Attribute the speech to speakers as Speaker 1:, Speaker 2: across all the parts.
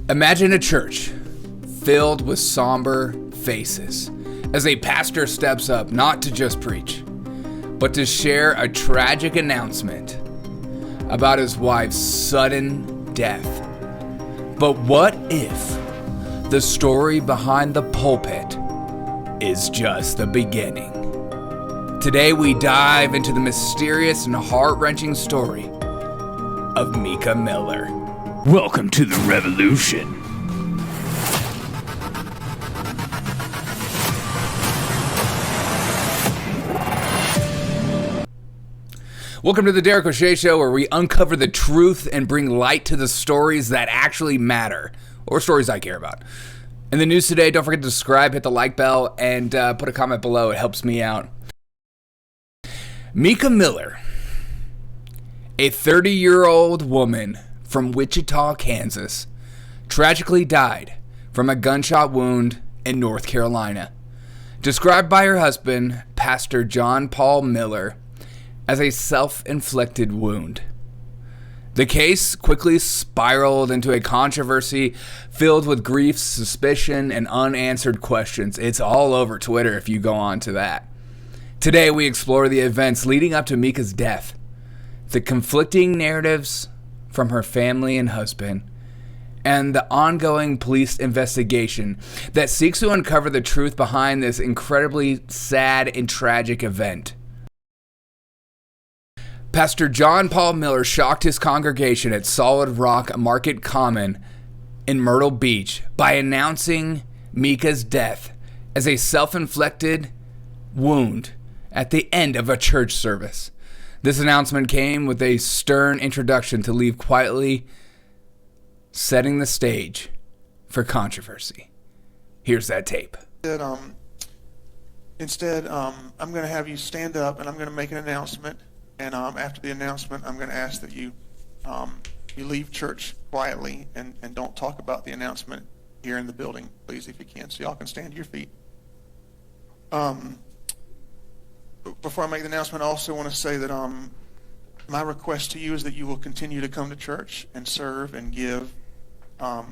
Speaker 1: Imagine a church filled with somber faces as a pastor steps up not to just preach, but to share a tragic announcement about his wife's sudden death. But what if the story behind the pulpit is just the beginning? Today we dive into the mysterious and heart-wrenching story of Mica Miller.
Speaker 2: Welcome to the revolution.
Speaker 1: Welcome to the Derek O'Shea Show, where we uncover the truth and bring light to the stories that actually matter, or stories I care about. In the news today, don't forget to subscribe, hit the like bell, and put a comment below. It helps me out. Mica Miller, a 30-year-old woman from Wichita, Kansas, tragically died from a gunshot wound in North Carolina, described by her husband, Pastor John Paul Miller, as a self-inflicted wound. The case quickly spiraled into a controversy filled with grief, suspicion, and unanswered questions. It's all over Twitter if you go on to that. Today we explore the events leading up to Mica's death, the conflicting narratives from her family and husband, and the ongoing police investigation that seeks to uncover the truth behind this incredibly sad and tragic event. Pastor John Paul Miller shocked his congregation at Solid Rock Market Common in Myrtle Beach by announcing Mica's death as a self-inflicted wound at the end of a church service. This announcement came with a stern introduction to leave quietly, setting the stage for controversy. Here's that tape.
Speaker 3: Instead, I'm going to have you stand up and I'm going to make an announcement. And after the announcement, I'm going to ask that you leave church quietly and don't talk about the announcement here in the building, please, if you can. So y'all can stand to your feet. Before I make the announcement, I also want to say that my request to you is that you will continue to come to church and serve and give for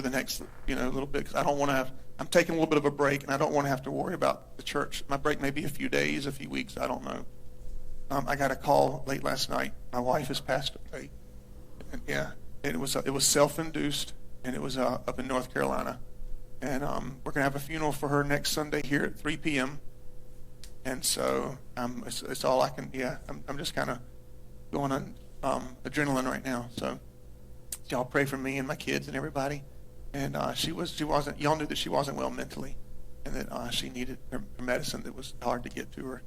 Speaker 3: the next little bit, because I don't want to have. I'm taking a little bit of a break, and I don't want to have to worry about the church. My break may be a few days, a few weeks, I don't know. I got a call late last night. My wife has passed away, and it was self-induced, and it was up in North Carolina, and we're gonna have a funeral for her next Sunday here at 3 p.m. And so it's all I can. I'm just kind of going on adrenaline right now. So y'all pray for me and my kids and everybody. And she wasn't. Y'all knew that she wasn't well mentally, and that she needed her medicine that was hard to get to her.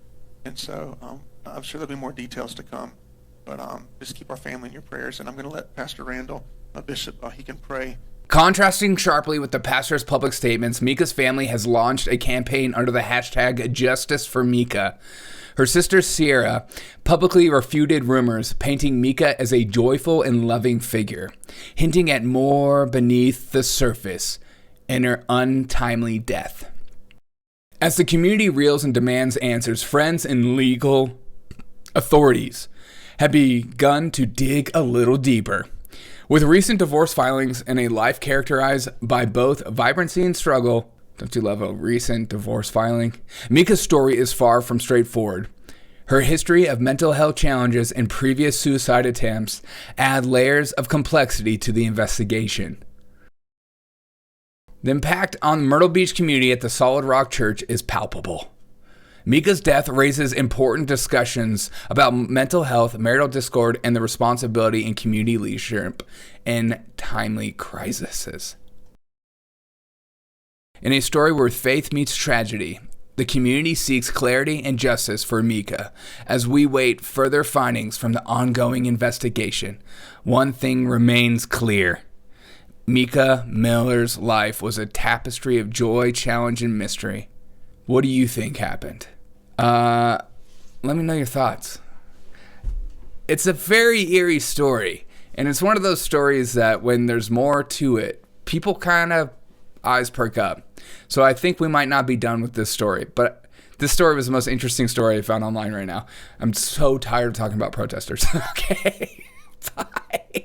Speaker 3: And so I'm sure there'll be more details to come. But just keep our family in your prayers. And I'm going to let Pastor Randall, my bishop, he can pray.
Speaker 1: Contrasting sharply with the pastor's public statements, Mica's family has launched a campaign under the hashtag Justice for Mica. Her sister Sierra publicly refuted rumors, painting Mica as a joyful and loving figure, hinting at more beneath the surface in her untimely death. As the community reels and demands answers, friends and legal authorities have begun to dig a little deeper. With recent divorce filings and a life characterized by both vibrancy and struggle, don't you love a recent divorce filing? Mica's story is far from straightforward. Her history of mental health challenges and previous suicide attempts add layers of complexity to the investigation. The impact on the Myrtle Beach community at the Solid Rock Church is palpable. Mica's death raises important discussions about mental health, marital discord, and the responsibility in community leadership in timely crises. In a story where faith meets tragedy, the community seeks clarity and justice for Mica. As we wait further findings from the ongoing investigation, one thing remains clear. Mica Miller's life was a tapestry of joy, challenge, and mystery. What do you think happened? Let me know your thoughts. It's a very eerie story, and it's one of those stories that when there's more to it, people kind of eyes perk up. So I think we might not be done with this story, but this story was the most interesting story I found online right now. I'm so tired of talking about protesters. Okay, bye.